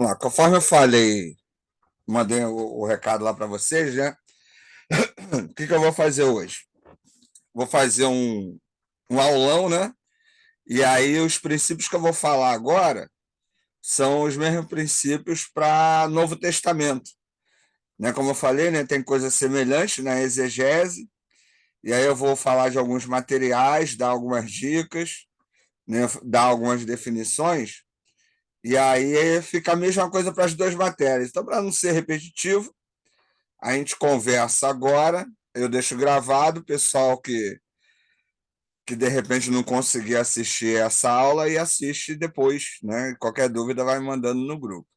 Vamos lá, conforme eu falei, mandei o recado lá para vocês, né? O que eu vou fazer hoje? Vou fazer um aulão, né? E aí os princípios que eu vou falar agora são os mesmos princípios para Novo Testamento, né? Como eu falei, né? Tem coisas semelhantes na exegese, e aí eu vou falar de alguns materiais, dar algumas dicas, né? Dar algumas definições, e aí fica a mesma coisa para as duas matérias. Então, para não ser repetitivo, a gente conversa agora, eu deixo gravado, o pessoal que de repente não conseguir assistir essa aula e assiste depois, né? Qualquer dúvida vai mandando no grupo.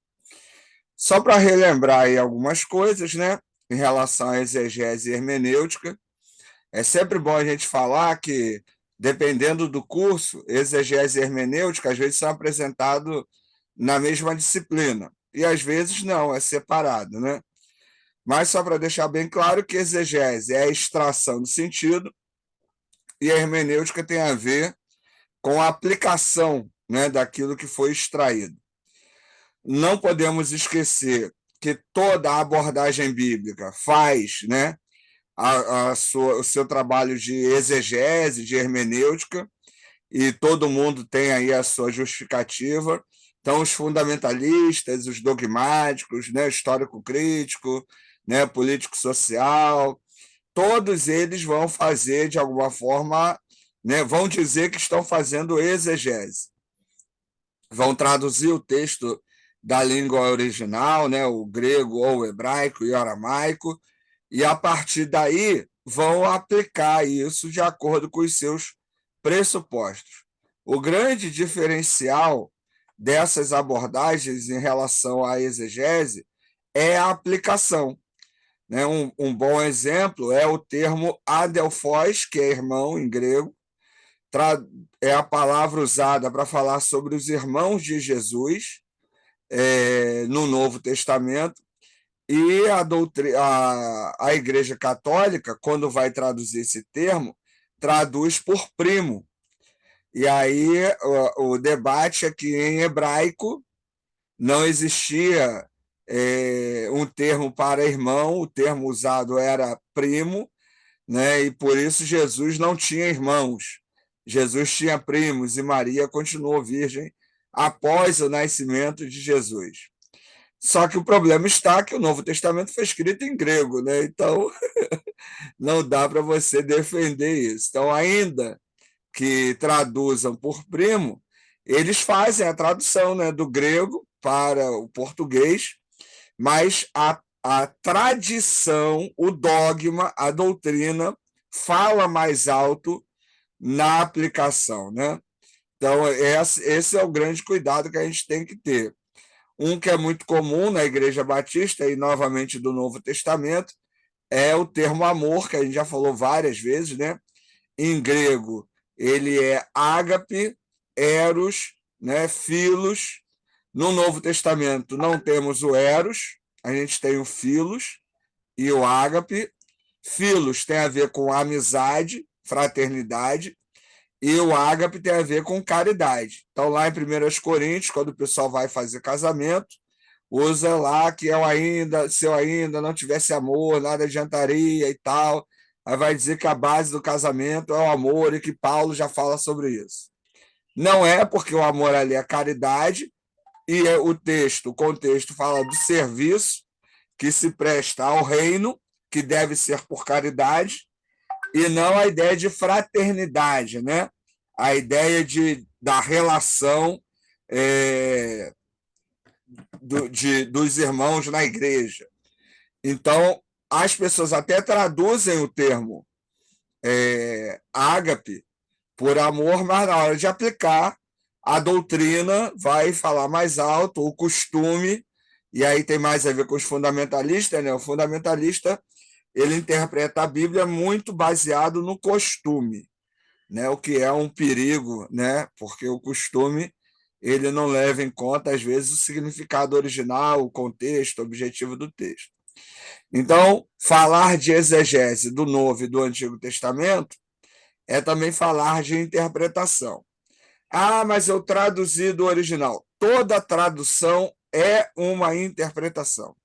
Só para relembrar aí algumas coisas, né? Em relação à exegese e hermenêutica, é sempre bom a gente falar que, dependendo do curso, exegese e hermenêutica às vezes são apresentados na mesma disciplina, e às vezes não, é separado, né? Mas só para deixar bem claro que exegese é a extração do sentido e a hermenêutica tem a ver com a aplicação, né, daquilo que foi extraído. Não podemos esquecer que toda a abordagem bíblica faz, né, o seu trabalho de exegese, de hermenêutica, e todo mundo tem aí a sua justificativa. Então, os fundamentalistas, os dogmáticos, né, histórico-crítico, né, político-social, todos eles vão fazer, de alguma forma, né, vão dizer que estão fazendo exegese. Vão traduzir o texto da língua original, né, o grego ou o hebraico e o aramaico, e a partir daí vão aplicar isso de acordo com os seus pressupostos. O grande diferencial dessas abordagens em relação à exegese é a aplicação, né? Um bom exemplo é o termo adelphos, que é irmão em grego, é a palavra usada para falar sobre os irmãos de Jesus no Novo Testamento, e a Igreja Católica, quando vai traduzir esse termo, traduz por primo. E aí o debate é que em hebraico não existia um termo para irmão, o termo usado era primo, né? E por isso Jesus não tinha irmãos. Jesus tinha primos e Maria continuou virgem após o nascimento de Jesus. Só que o problema está que o Novo Testamento foi escrito em grego, né? Então não dá para você defender isso. Então, ainda que traduzam por primo, eles fazem a tradução, né, do grego para o português, mas a tradição, o dogma, a doutrina fala mais alto na aplicação, né? Então, esse é o grande cuidado que a gente tem que ter. Um que é muito comum na Igreja Batista e novamente do Novo Testamento é o termo amor, que a gente já falou várias vezes, né? Em grego, ele é ágape, eros, né? Filos. No Novo Testamento não temos o eros, a gente tem o filos e o ágape. Filos tem a ver com amizade, fraternidade, e o ágape tem a ver com caridade. Então, lá em 1 Coríntios, quando o pessoal vai fazer casamento, usa lá que se eu ainda não tivesse amor, nada adiantaria e tal. Aí vai dizer que a base do casamento é o amor e que Paulo já fala sobre isso. Não é, porque o amor ali é caridade, e o contexto fala do serviço que se presta ao reino, que deve ser por caridade, e não a ideia de fraternidade, né? A ideia da relação é, dos irmãos na igreja. Então, as pessoas até traduzem o termo ágape por amor, mas na hora de aplicar, a doutrina vai falar mais alto, o costume, e aí tem mais a ver com os fundamentalistas, né? O fundamentalista, ele interpreta a Bíblia muito baseado no costume, né? O que é um perigo, né? Porque o costume ele não leva em conta, às vezes, o significado original, o contexto, o objetivo do texto. Então, falar de exegese do Novo e do Antigo Testamento é também falar de interpretação. Ah, mas eu traduzi do original. Toda tradução é uma interpretação.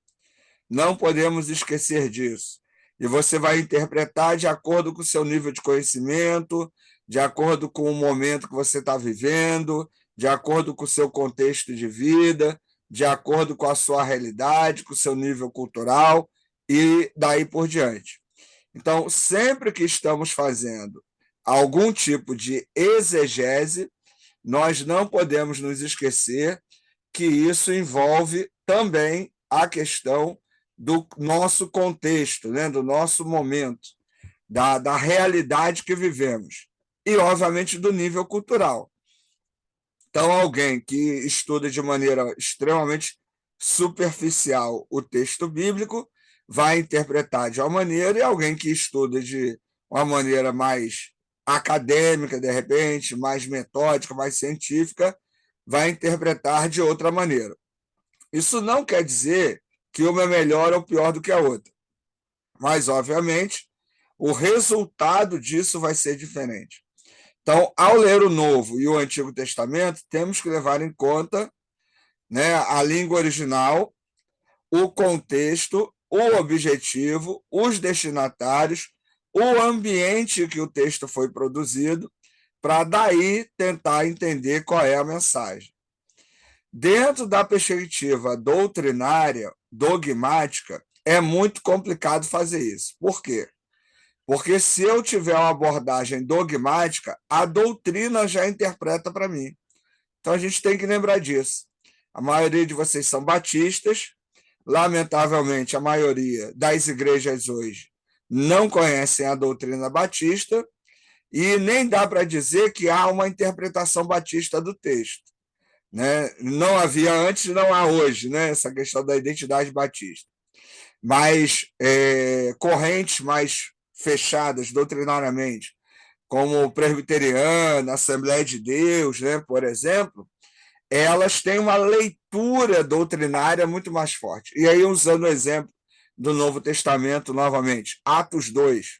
Não podemos esquecer disso. E você vai interpretar de acordo com o seu nível de conhecimento, de acordo com o momento que você está vivendo, de acordo com o seu contexto de vida, de acordo com a sua realidade, com o seu nível cultural e daí por diante. Então, sempre que estamos fazendo algum tipo de exegese, nós não podemos nos esquecer que isso envolve também a questão do nosso contexto, né, do nosso momento, da realidade que vivemos e, obviamente, do nível cultural. Então, alguém que estuda de maneira extremamente superficial o texto bíblico vai interpretar de uma maneira, e alguém que estuda de uma maneira mais acadêmica, de repente, mais metódica, mais científica, vai interpretar de outra maneira. Isso não quer dizer que uma é melhor ou pior do que a outra, mas, obviamente, o resultado disso vai ser diferente. Então, ao ler o Novo e o Antigo Testamento, temos que levar em conta, né, a língua original, o contexto, o objetivo, os destinatários, o ambiente que o texto foi produzido, para daí tentar entender qual é a mensagem. Dentro da perspectiva doutrinária, dogmática, é muito complicado fazer isso. Por quê? Porque se eu tiver uma abordagem dogmática, a doutrina já interpreta para mim. Então a gente tem que lembrar disso. A maioria de vocês são batistas, lamentavelmente a maioria das igrejas hoje não conhecem a doutrina batista e nem dá para dizer que há uma interpretação batista do texto, né? Não havia antes, não há hoje, né? Essa questão da identidade batista. Mas correntes mais fechadas doutrinariamente, como o presbiteriano, a Assembleia de Deus, né, por exemplo, elas têm uma leitura doutrinária muito mais forte. E aí, usando o exemplo do Novo Testamento novamente, Atos 2,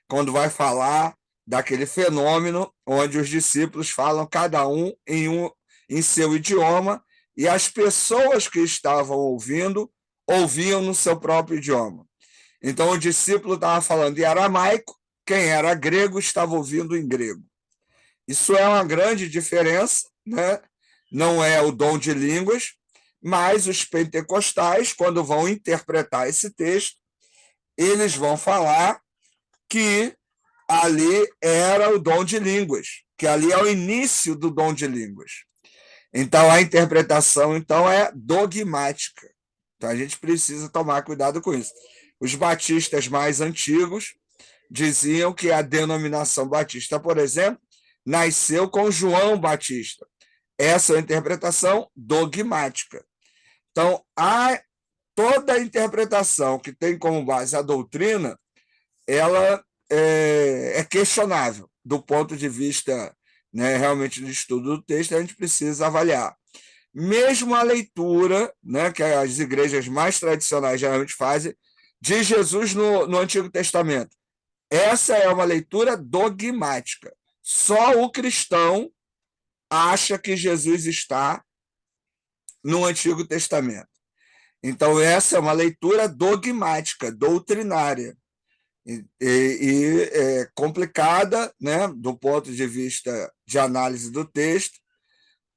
quando vai falar daquele fenômeno onde os discípulos falam cada um em seu idioma e as pessoas que estavam ouvindo ouviam no seu próprio idioma. Então, o discípulo estava falando em aramaico, quem era grego estava ouvindo em grego. Isso é uma grande diferença, né? Não é o dom de línguas, mas os pentecostais, quando vão interpretar esse texto, eles vão falar que ali era o dom de línguas, que ali é o início do dom de línguas. Então, a interpretação então é dogmática. Então, a gente precisa tomar cuidado com isso. Os batistas mais antigos diziam que a denominação batista, por exemplo, nasceu com João Batista. Essa é a interpretação dogmática. Então, toda a interpretação que tem como base a doutrina, ela é questionável do ponto de vista, né, realmente do estudo do texto, a gente precisa avaliar. Mesmo a leitura, né, que as igrejas mais tradicionais geralmente fazem, de Jesus no Antigo Testamento. Essa é uma leitura dogmática. Só o cristão acha que Jesus está no Antigo Testamento. Então, essa é uma leitura dogmática, doutrinária, e complicada, né, do ponto de vista de análise do texto,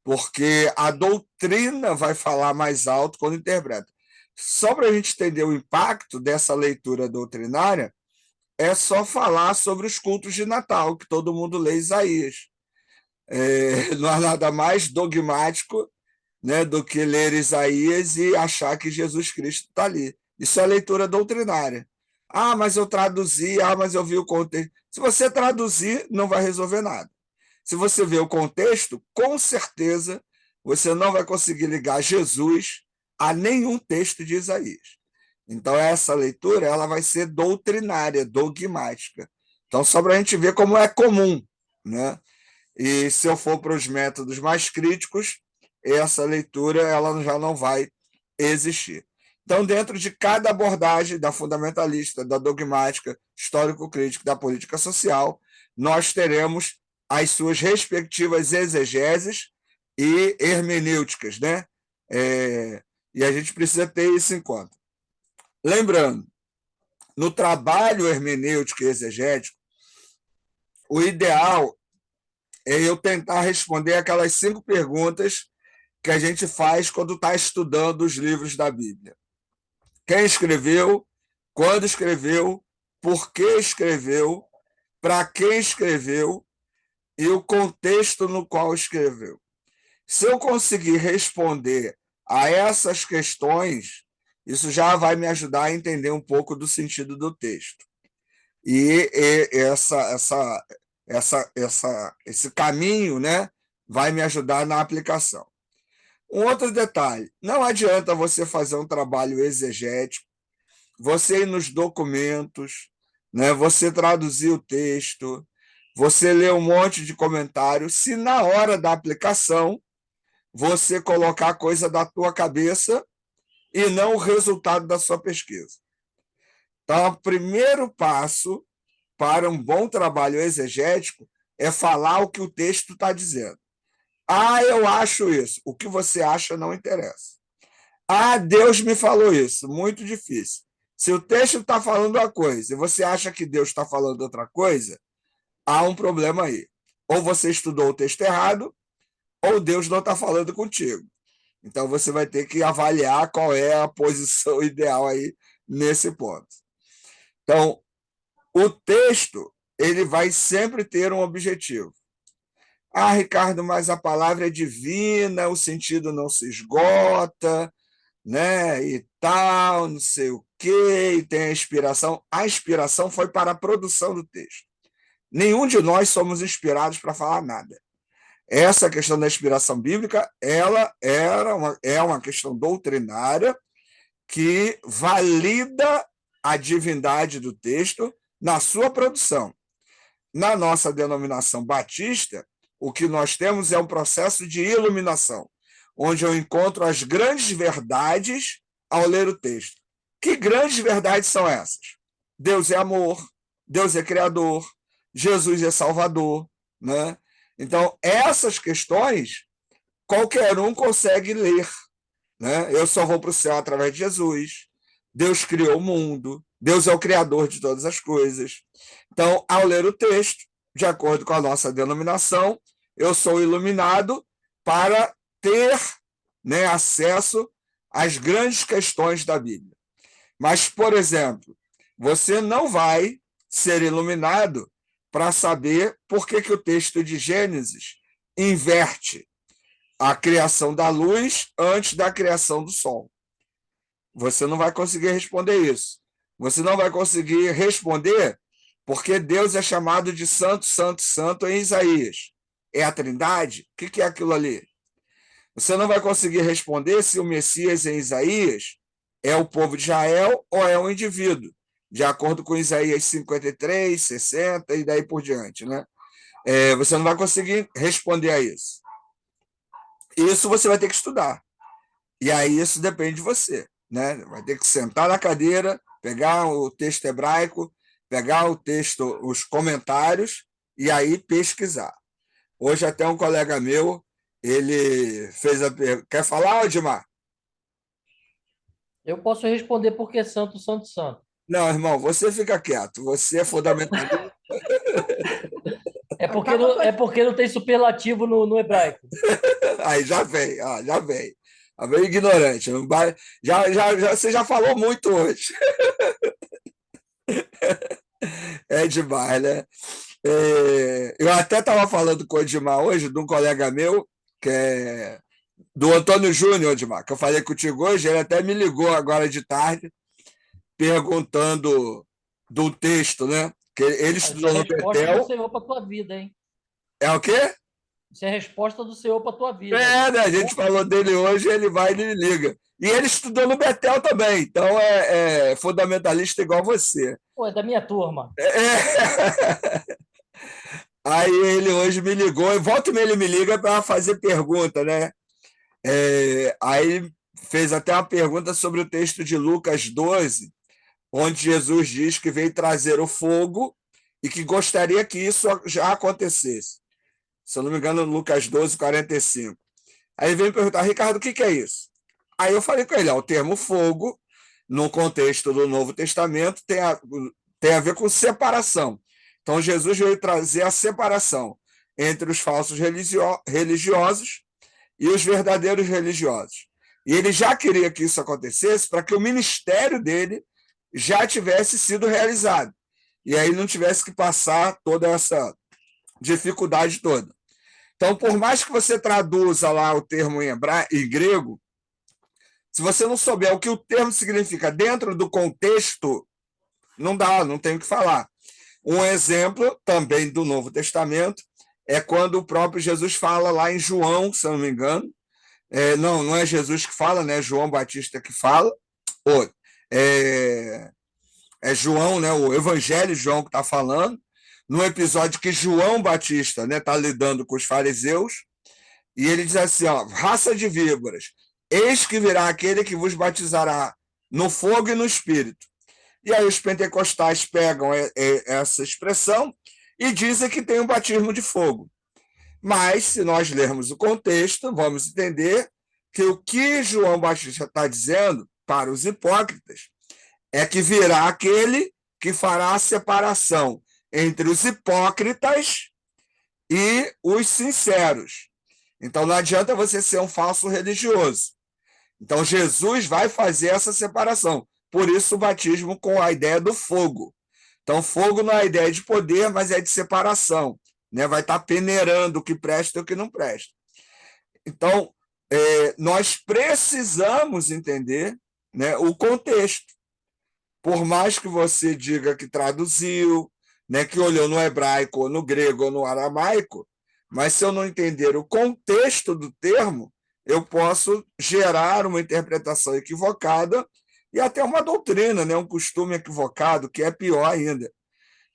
porque a doutrina vai falar mais alto quando interpreta. Só para a gente entender o impacto dessa leitura doutrinária, é só falar sobre os cultos de Natal, que todo mundo lê Isaías. Não há nada mais dogmático, né, do que ler Isaías e achar que Jesus Cristo está ali. Isso é leitura doutrinária. Ah, mas eu traduzi, mas eu vi o contexto. Se você traduzir, não vai resolver nada. Se você vê o contexto, com certeza você não vai conseguir ligar Jesus a nenhum texto de Isaías. Então, essa leitura ela vai ser doutrinária, dogmática. Então, só para a gente ver como é comum, né? E se eu for para os métodos mais críticos, essa leitura ela já não vai existir. Então, dentro de cada abordagem da fundamentalista, da dogmática, histórico-crítica, da política social, nós teremos as suas respectivas exegeses e hermenêuticas, né? E a gente precisa ter isso em conta. Lembrando, no trabalho hermenêutico e exegético, o ideal é eu tentar responder aquelas 5 perguntas que a gente faz quando está estudando os livros da Bíblia. Quem escreveu, quando escreveu, por que escreveu, para quem escreveu e o contexto no qual escreveu. Se eu conseguir responder a essas questões, isso já vai me ajudar a entender um pouco do sentido do texto. E esse caminho, né, vai me ajudar na aplicação. Um outro detalhe: não adianta você fazer um trabalho exegético, você ir nos documentos, né, você traduzir o texto, você ler um monte de comentários, se na hora da aplicação você colocar a coisa da tua cabeça e não o resultado da sua pesquisa. Então, o primeiro passo para um bom trabalho exegético é falar o que o texto está dizendo. Ah, eu acho isso. O que você acha não interessa. Ah, Deus me falou isso. Muito difícil. Se o texto está falando uma coisa e você acha que Deus está falando outra coisa, há um problema aí. Ou você estudou o texto errado, ou Deus não está falando contigo. Então você vai ter que avaliar qual é a posição ideal aí nesse ponto. Então, o texto ele vai sempre ter um objetivo. Ah, Ricardo, mas a palavra é divina, o sentido não se esgota, né? E tal, não sei o quê, e tem a inspiração. A inspiração foi para a produção do texto. Nenhum de nós somos inspirados para falar nada. Essa questão da inspiração bíblica, ela é uma questão doutrinária que valida a divindade do texto na sua produção. Na nossa denominação batista, o que nós temos é um processo de iluminação, onde eu encontro as grandes verdades ao ler o texto. Que grandes verdades são essas? Deus é amor, Deus é criador, Jesus é salvador, né? Então, essas questões, qualquer um consegue ler, né? Eu só vou para o céu através de Jesus. Deus criou o mundo. Deus é o criador de todas as coisas. Então, ao ler o texto, de acordo com a nossa denominação, eu sou iluminado para ter, né, acesso às grandes questões da Bíblia. Mas, por exemplo, você não vai ser iluminado para saber por que o texto de Gênesis inverte a criação da luz antes da criação do sol. Você não vai conseguir responder isso. Você não vai conseguir responder porque Deus é chamado de santo, santo, santo em Isaías. É a Trindade? O que é aquilo ali? Você não vai conseguir responder se o Messias em Isaías é o povo de Israel ou é um indivíduo, de acordo com Isaías 53, 60 e daí por diante, né? Você não vai conseguir responder a isso. Isso você vai ter que estudar. E aí isso depende de você, né? Vai ter que sentar na cadeira, pegar o texto hebraico, pegar o texto, os comentários e aí pesquisar. Hoje até um colega meu, ele fez a pergunta. Quer falar, Odmar? Eu posso responder porque é santo, santo, santo. Não, irmão, você fica quieto. Você é fundamentalista. É porque não tem superlativo no hebraico. Aí já vem, ó, já vem. Já vem ignorante. Você já falou muito hoje. É demais, né? Eu até estava falando com o Edmar hoje, de um colega meu, que é do Antônio Júnior, Edmar, que eu falei contigo hoje, ele até me ligou agora de tarde, perguntando do texto, né? Que ele Isso é estudou no resposta do Betel. Senhor para tua vida, hein? É o quê? Isso é resposta do Senhor para tua vida. É, né? A gente falou dele hoje, ele vai e ele liga. E ele estudou no Betel também, então é fundamentalista igual você. Pô, é da minha turma. É. Aí ele hoje me ligou, e volta e meia ele me liga para fazer pergunta, né? Aí fez até uma pergunta sobre o texto de Lucas 12, onde Jesus diz que veio trazer o fogo e que gostaria que isso já acontecesse. Se eu não me engano, Lucas 12, 45. Aí vem me perguntar, Ricardo, o que é isso? Aí eu falei com ele, o termo fogo, no contexto do Novo Testamento, tem a ver com separação. Então, Jesus veio trazer a separação entre os falsos religiosos e os verdadeiros religiosos. E ele já queria que isso acontecesse para que o ministério dele já tivesse sido realizado. E aí não tivesse que passar toda essa dificuldade toda. Então, por mais que você traduza lá o termo em grego, se você não souber o que o termo significa dentro do contexto, não dá, não tem o que falar. Um exemplo também do Novo Testamento é quando o próprio Jesus fala lá em João, se eu não me engano. Não é Jesus que fala, né? É João Batista que fala. É João, né? O Evangelho de João que está falando. No episódio que João Batista está, né, lidando com os fariseus, e ele diz assim, raça de víboras, eis que virá aquele que vos batizará no fogo e no espírito. E aí os pentecostais pegam essa expressão e dizem que tem um batismo de fogo. Mas, se nós lermos o contexto, vamos entender que o que João Batista está dizendo para os hipócritas é que virá aquele que fará a separação entre os hipócritas e os sinceros. Então, não adianta você ser um falso religioso. Então, Jesus vai fazer essa separação. Por isso, o batismo com a ideia do fogo. Então, fogo não é a ideia de poder, mas é de separação. Né? Vai estar peneirando o que presta e o que não presta. Então, nós precisamos entender, né, o contexto. Por mais que você diga que traduziu, né, que olhou no hebraico, ou no grego, ou no aramaico, mas se eu não entender o contexto do termo, eu posso gerar uma interpretação equivocada e até uma doutrina, né, um costume equivocado, que é pior ainda.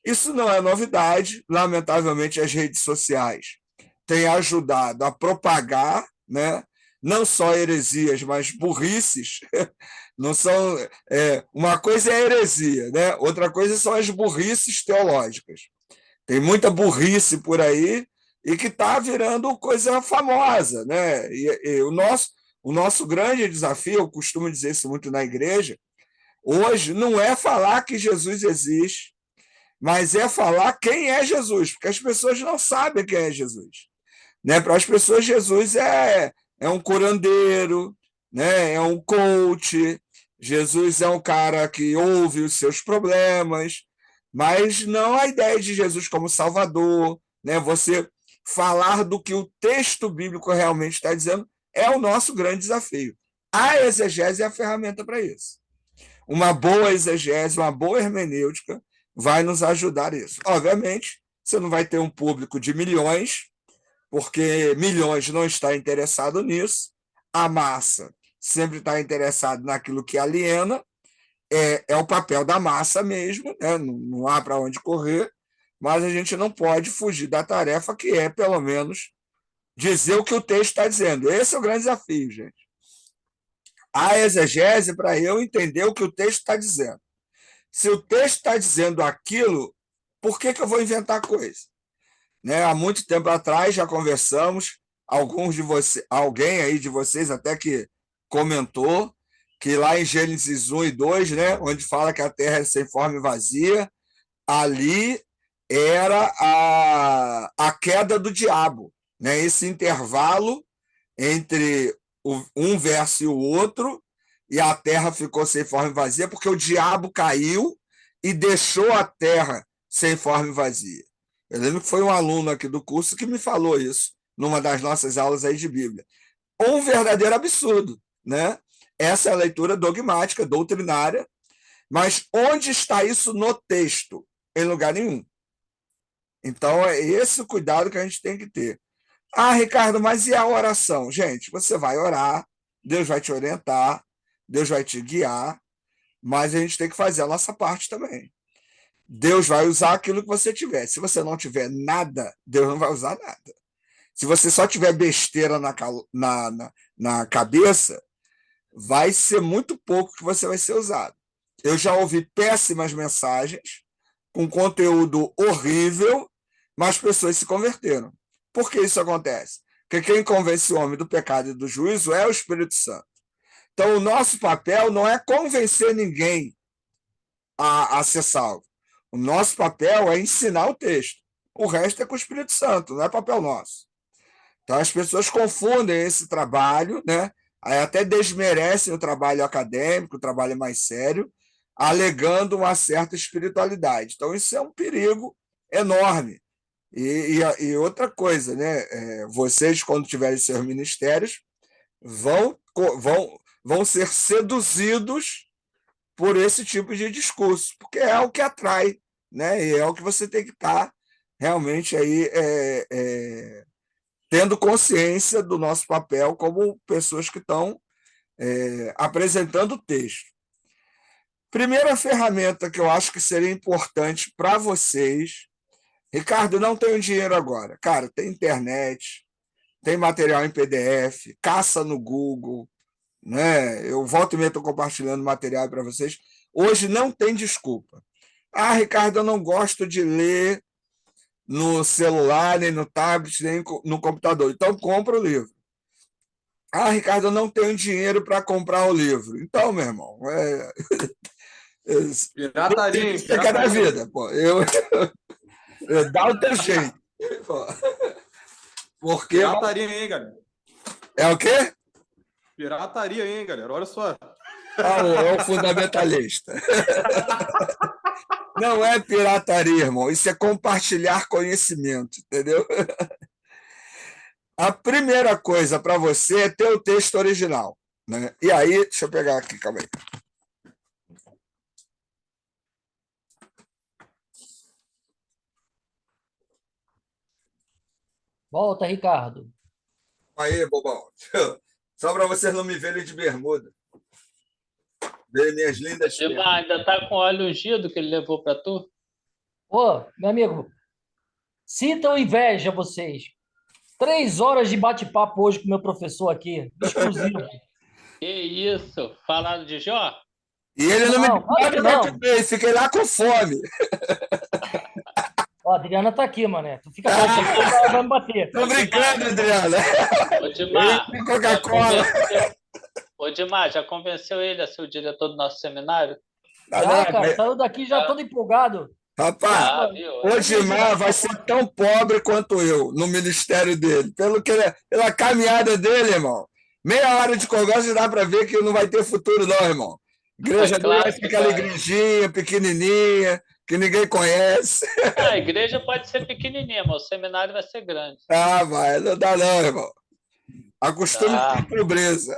Isso não é novidade, lamentavelmente as redes sociais têm ajudado a propagar, né, não só heresias, mas burrices. Não são, uma coisa é heresia, né? Outra coisa são as burrices teológicas. Tem muita burrice por aí e que está virando coisa famosa, né? E o nosso grande desafio, eu costumo dizer isso muito na igreja, hoje não é falar que Jesus existe, mas é falar quem é Jesus, porque as pessoas não sabem quem é Jesus. Né? Para as pessoas, Jesus é um curandeiro, né? É um coach, Jesus é um cara que ouve os seus problemas, mas não a ideia de Jesus como Salvador, né? Você falar do que o texto bíblico realmente está dizendo é o nosso grande desafio. A exegese é a ferramenta para isso. Uma boa exegese, uma boa hermenêutica vai nos ajudar nisso. Obviamente, você não vai ter um público de milhões, porque milhões não está interessado nisso, a massa sempre está interessada naquilo que aliena, é o papel da massa mesmo, né? Não há para onde correr, mas a gente não pode fugir da tarefa que é, pelo menos, dizer o que o texto está dizendo. Esse é o grande desafio, gente. A exegese para eu entender o que o texto está dizendo. Se o texto está dizendo aquilo, por que eu vou inventar coisa? Né? Há muito tempo atrás já conversamos, alguém aí de vocês até que comentou que lá em Gênesis 1 e 2, né, onde fala que a terra é sem forma e vazia, ali era a queda do diabo, né? Esse intervalo entre um verso e o outro, e a terra ficou sem forma e vazia, porque o diabo caiu e deixou a terra sem forma e vazia. Eu lembro que foi um aluno aqui do curso que me falou isso, numa das nossas aulas aí de Bíblia. Um verdadeiro absurdo, né? Essa é a leitura dogmática, doutrinária, mas onde está isso no texto? Em lugar nenhum. Então, é esse o cuidado que a gente tem que ter. Ah, Ricardo, mas e a oração? Gente, você vai orar, Deus vai te orientar, Deus vai te guiar, mas a gente tem que fazer a nossa parte também. Deus vai usar aquilo que você tiver. Se você não tiver nada, Deus não vai usar nada. Se você só tiver besteira na cabeça, vai ser muito pouco que você vai ser usado. Eu já ouvi péssimas mensagens com conteúdo horrível, mas pessoas se converteram. Por que isso acontece? Porque quem convence o homem do pecado e do juízo é o Espírito Santo. Então, o nosso papel não é convencer ninguém a ser salvo. O nosso papel é ensinar o texto. O resto é com o Espírito Santo, não é papel nosso. Então, as pessoas confundem esse trabalho, né? Aí até desmerecem o trabalho acadêmico, o trabalho mais sério, alegando uma certa espiritualidade. Então, isso é um perigo enorme. E outra coisa, né? Vocês, quando tiverem seus ministérios, vão ser seduzidos por esse tipo de discurso, porque é o que atrai, né? E é o que você tem que estar realmente aí tendo consciência do nosso papel como pessoas que estão apresentando o texto. Primeira ferramenta que eu acho que seria importante para vocês, Ricardo, não tenho dinheiro agora. Cara, tem internet, tem material em PDF, caça no Google, né? Eu volto e meia estou compartilhando material para vocês. Hoje não tem desculpa. Ah, Ricardo, eu não gosto de ler no celular, nem no tablet, nem no computador. Então, compra o livro. Ah, Ricardo, eu não tenho dinheiro para comprar o livro. Então, meu irmão, Pirataria, hein? você quer da vida, pô. Dá o teu jeito. Pô. Porque Pirataria, hein, galera? é o quê? Pirataria, hein, galera? Olha só. É o fundamentalista. Não é pirataria, irmão. Isso é compartilhar conhecimento, entendeu? A primeira coisa para você é ter o texto original, né? E aí, deixa eu pegar aqui, calma aí. Volta, Ricardo. Aí, bobão. Só para vocês não me verem de bermuda. Verem minhas lindas Gilmar, pernas. ainda tá com óleo ungido que ele levou para tu? Ô, meu amigo, sintam inveja vocês. 3 horas de bate-papo hoje com o meu professor aqui, exclusivo. Que isso? Falaram de Jó? E ele não me Não, claro que deu não. para comer, fiquei lá com fome. Ó, a Adriana tá aqui, mané. Tu fica quieto, ela vai me bater. Tô brincando, Adriana. Ô, Dimar, Tem Coca-Cola. Ô, Dimar, já convenceu ele a ser o diretor do nosso seminário? Já, cara, saiu daqui já todo empolgado. Rapaz, viu? o Gilmar vai ser tão pobre quanto eu no ministério dele. Pela caminhada dele, irmão. Meia hora de conversa dá para ver que não vai ter futuro, não, irmão. Igreja dele vai ser aquela igrejinha pequenininha, que ninguém conhece. A igreja pode ser pequenininha, mas o seminário vai ser grande. Ah, vai, não dá não, irmão. Acostume com a pobreza.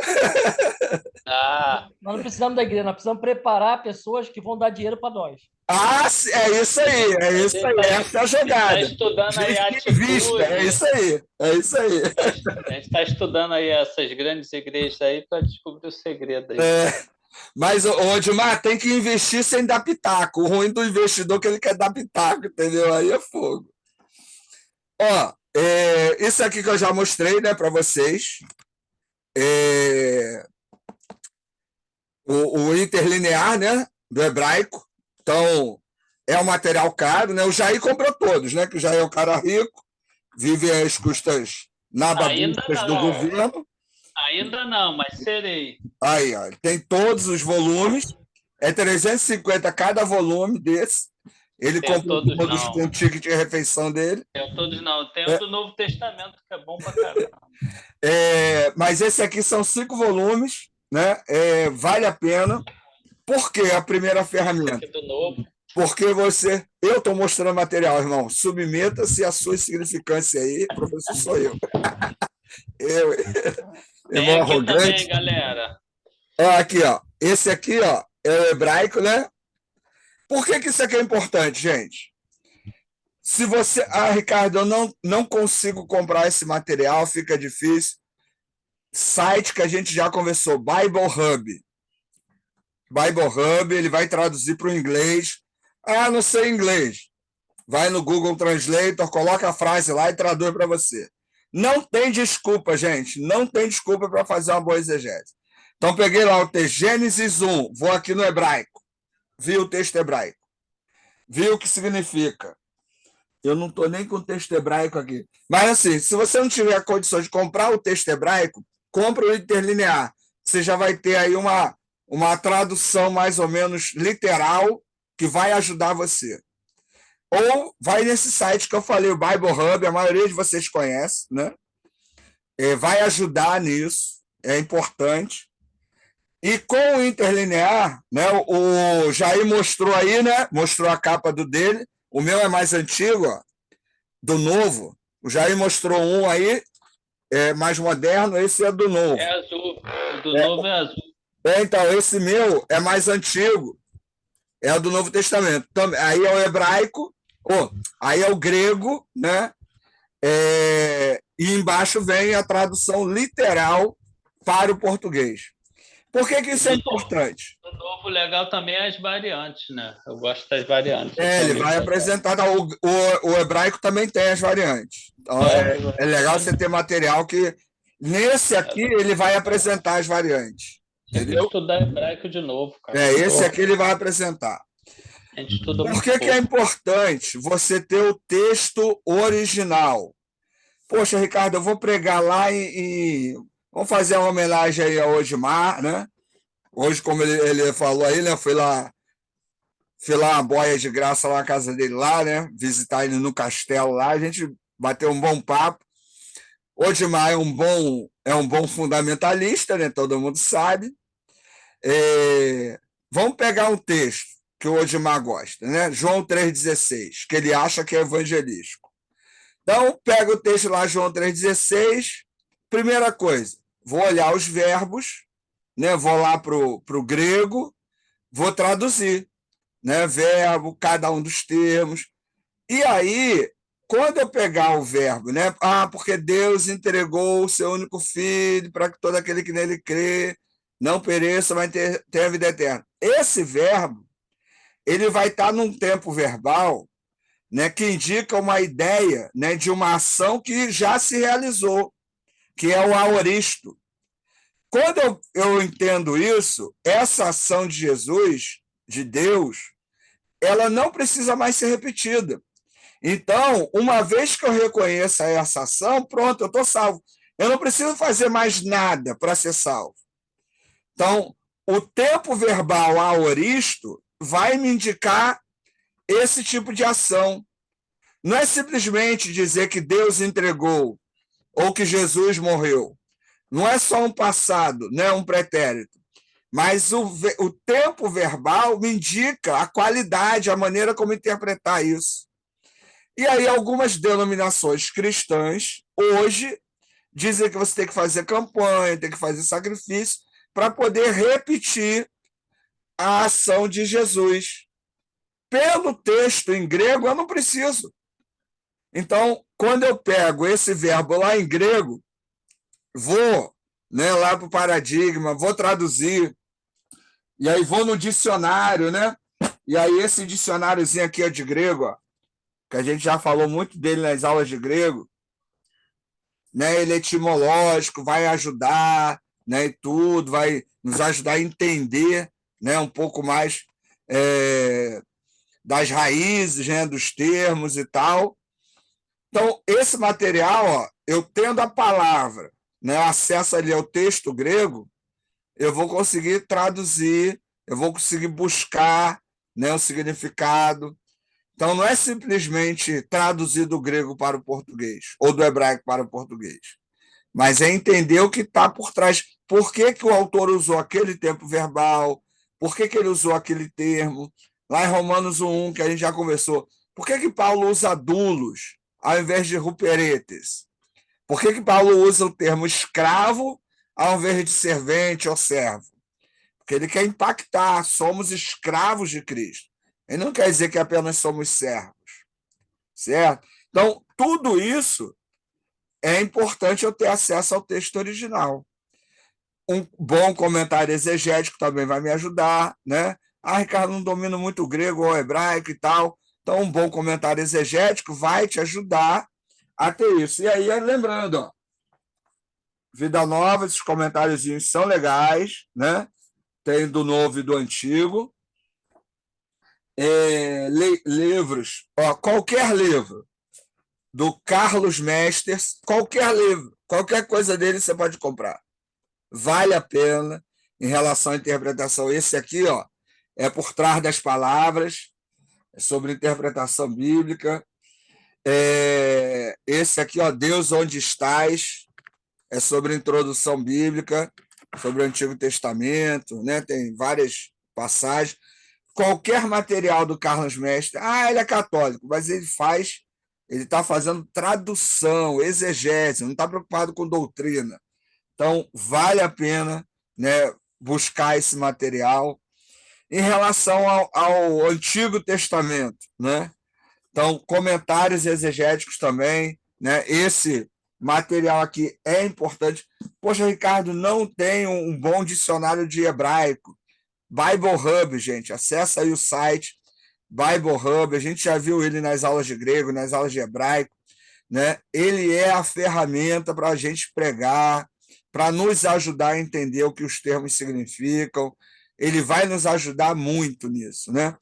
Nós não precisamos da igreja, nós precisamos preparar pessoas que vão dar dinheiro para nós. Ah, é isso aí, essa é a jogada. Está estudando aí a Vista, é isso aí. A gente está estudando aí essas grandes igrejas aí para descobrir o segredo aí. Mas, Odmar, tem que investir sem dar pitaco. O ruim do investidor é que ele quer dar pitaco, entendeu? Aí é fogo. Ó, isso aqui que eu já mostrei, né, para vocês. O interlinear, né, do hebraico. Então, é um material caro, né? O Jair comprou todos, né? Que o Jair é um cara rico, vive às custas nababuscas do governo. Ainda não, mas serei. Aí, ó, tem todos os volumes, é 350 cada volume desse. Ele comprou todos com o ticket de refeição dele. Tem todos não, tem o do Novo Testamento, que é bom pra caramba. Mas esse aqui são 5 volumes, né? Vale a pena. Por que a primeira ferramenta? Do Novo. Porque eu estou mostrando material, irmão. Submeta-se à sua insignificância aí, professor sou eu. Irmão arrogante. Também, galera. Ó, aqui, ó. Esse aqui, ó, é o hebraico, né? Por que isso aqui é importante, gente? Se você... Ah, Ricardo, eu não consigo comprar esse material, fica difícil. Site que a gente já conversou, Bible Hub. Bible Hub, ele vai traduzir para o inglês. Ah, não sei inglês. Vai no Google Translator, coloca a frase lá e traduz para você. Não tem desculpa, gente. Não tem desculpa para fazer uma boa exegese. Então, peguei lá o texto Gênesis 1, vou aqui no hebraico. Vi o texto hebraico. Vi o que significa. Eu não estou nem com o texto hebraico aqui. Mas, assim, se você não tiver condições de comprar o texto hebraico, compra o interlinear. você já vai ter aí uma tradução mais ou menos literal que vai ajudar você. Ou vai nesse site que eu falei, o Bible Hub, a maioria de vocês conhece, né? Vai ajudar nisso, é importante. E com o interlinear, né? O Jair mostrou aí, né? Mostrou a capa dele. O meu é mais antigo, ó, do novo. O Jair mostrou um aí, mais moderno, esse é do novo. É azul. O do novo é azul. Então, esse meu é mais antigo, é o do Novo Testamento. Aí é o hebraico, aí é o grego, né? E embaixo vem a tradução literal para o português. Por que isso é importante? O novo legal também é as variantes, né? Eu gosto das variantes. Ele vai apresentar. O hebraico também tem as variantes. Então, é legal você ter material que. Nesse aqui, ele vai apresentar as variantes. Tem que estudar hebraico de novo, cara. Esse aqui ele vai apresentar. A gente estuda Por que é importante você ter o texto original? Poxa, Ricardo, eu vou pregar lá e vamos fazer uma homenagem aí ao Odmar, né? Hoje, como ele falou aí, né? Fui lá uma boia de graça lá na casa dele lá, né? Visitar ele no castelo lá, a gente bateu um bom papo. Odmar é um bom fundamentalista, né? Todo mundo sabe. Vamos pegar um texto que o Odmar gosta, né? João 3,16, que ele acha que é evangelístico. Então, pega o texto lá, João 3,16. Primeira coisa, vou olhar os verbos, né? Vou lá para o grego, vou traduzir, né? Verbo, cada um dos termos. E aí, quando eu pegar o verbo, né? Porque Deus entregou o seu único filho para que todo aquele que nele crê não pereça, mas tenha a vida eterna. Esse verbo, ele vai estar num tempo verbal, né, que indica uma ideia, né, de uma ação que já se realizou, que é o aoristo. Quando eu entendo isso, essa ação de Jesus, de Deus, ela não precisa mais ser repetida. Então, uma vez que eu reconheça essa ação, pronto, eu estou salvo. Eu não preciso fazer mais nada para ser salvo. Então, o tempo verbal aoristo vai me indicar esse tipo de ação. Não é simplesmente dizer que Deus entregou ou que Jesus morreu. Não é só um passado, né, um pretérito. Mas o tempo verbal me indica a qualidade, a maneira como interpretar isso. E aí algumas denominações cristãs, hoje, dizem que você tem que fazer campanha, tem que fazer sacrifício, para poder repetir a ação de Jesus. Pelo texto em grego, eu não preciso. Então, quando eu pego esse verbo lá em grego, vou, né, lá para o paradigma, vou traduzir, e aí vou no dicionário, né? E aí esse dicionáriozinho aqui é de grego, ó, que a gente já falou muito dele nas aulas de grego, né? Ele é etimológico, vai ajudar, né, e tudo, vai nos ajudar a entender, né, um pouco mais das raízes, né, dos termos e tal. Então, esse material, ó, eu tendo a palavra, né, acesso ali ao texto grego, eu vou conseguir traduzir, eu vou conseguir buscar, né, o significado. Então, não é simplesmente traduzir do grego para o português, ou do hebraico para o português, mas é entender o que está por trás. Por que o autor usou aquele tempo verbal? Por que ele usou aquele termo? Lá em Romanos 1, que a gente já conversou. Por que Paulo usa dulos ao invés de ruperetes? Por que Paulo usa o termo escravo ao invés de servente ou servo? Porque ele quer impactar. Somos escravos de Cristo. Ele não quer dizer que apenas somos servos. Certo? Então, tudo isso é importante eu ter acesso ao texto original. Um bom comentário exegético também vai me ajudar, né? Ricardo, não domino muito o grego ou o hebraico e tal. Então, um bom comentário exegético vai te ajudar a ter isso. E aí, lembrando, ó, Vida Nova, esses comentários são legais, né? Tem do novo e do antigo. Livros, ó, qualquer livro do Carlos Mesters, qualquer livro, qualquer coisa dele você pode comprar. vale a pena em relação à interpretação. Esse aqui, ó, é por trás das palavras, é sobre interpretação bíblica. Esse aqui, ó, Deus, onde estás, é sobre introdução bíblica, sobre o Antigo Testamento, né? Tem várias passagens. Qualquer material do Carlos Mestre, ele é católico, mas ele está fazendo tradução, exegese, não está preocupado com doutrina. Então, vale a pena, né, buscar esse material. Em relação ao Antigo Testamento, né? Então, comentários exegéticos também, né? Esse material aqui é importante. Poxa, Ricardo, não tem um bom dicionário de hebraico. Bible Hub, gente, acessa aí o site Bible Hub, a gente já viu ele nas aulas de grego, nas aulas de hebraico, né? Ele é a ferramenta para a gente pregar, para nos ajudar a entender o que os termos significam. Ele vai nos ajudar muito nisso, né?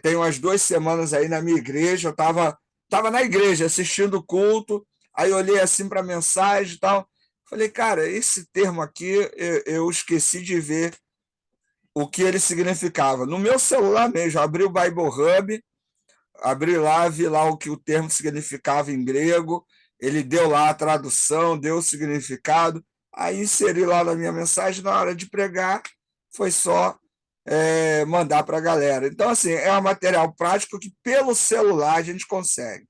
Tem umas 2 semanas aí na minha igreja, eu estava na igreja assistindo o culto, aí eu olhei assim para a mensagem e tal, falei, cara, esse termo aqui eu esqueci de ver o que ele significava. No meu celular mesmo, abri o Bible Hub, abri lá, vi lá o que o termo significava em grego, ele deu lá a tradução, deu o significado, aí inseri lá na minha mensagem, na hora de pregar, foi só mandar para a galera. Então, assim, é um material prático que pelo celular a gente consegue.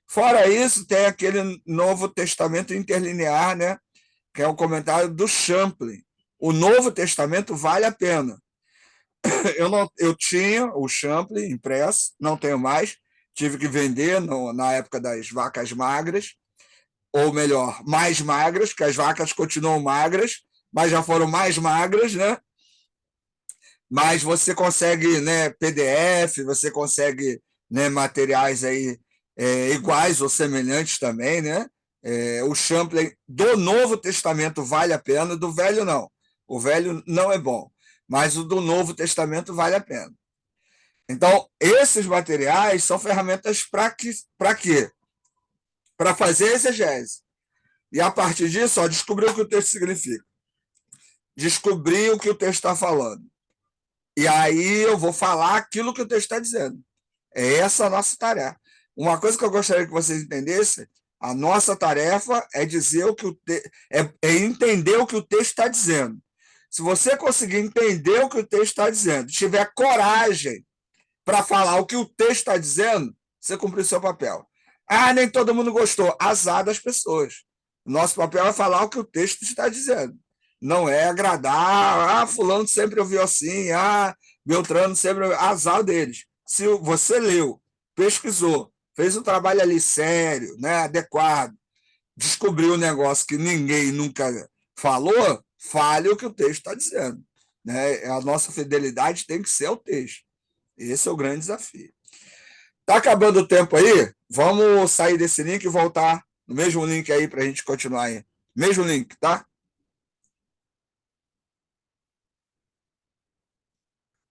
Fora isso, tem aquele Novo Testamento interlinear, né? Que é um comentário do Champlin. O Novo Testamento vale a pena. Eu tinha o Champlin impresso, não tenho mais, tive que vender na época das vacas magras, ou melhor, mais magras, porque as vacas continuam magras, mas já foram mais magras, né? Mas você consegue, né, PDF, você consegue, né, materiais aí iguais ou semelhantes também, né? O Champlin do Novo Testamento vale a pena, do Velho não. O Velho não é bom, mas o do Novo Testamento vale a pena. Então, esses materiais são ferramentas para quê? Para fazer exegese. E a partir disso, ó, descobrir o que o texto significa. Descobrir o que o texto está falando. E aí eu vou falar aquilo que o texto está dizendo. É essa a nossa tarefa. Uma coisa que eu gostaria que vocês entendessem, a nossa tarefa é dizer o que é entender o que o texto está dizendo. Se você conseguir entender o que o texto está dizendo, tiver coragem para falar o que o texto está dizendo, você cumpriu o seu papel. Nem todo mundo gostou. Azar das pessoas. Nosso papel é falar o que o texto está dizendo. Não é agradar, fulano sempre ouviu assim, Beltrano sempre ouviu. Azar deles. Se você leu, pesquisou, fez um trabalho ali sério, né, adequado, descobriu um negócio que ninguém nunca falou, fale o que o texto está dizendo. Né? A nossa fidelidade tem que ser ao texto. Esse é o grande desafio. Está acabando o tempo aí? Vamos sair desse link e voltar no mesmo link aí para a gente continuar aí. Mesmo link, tá?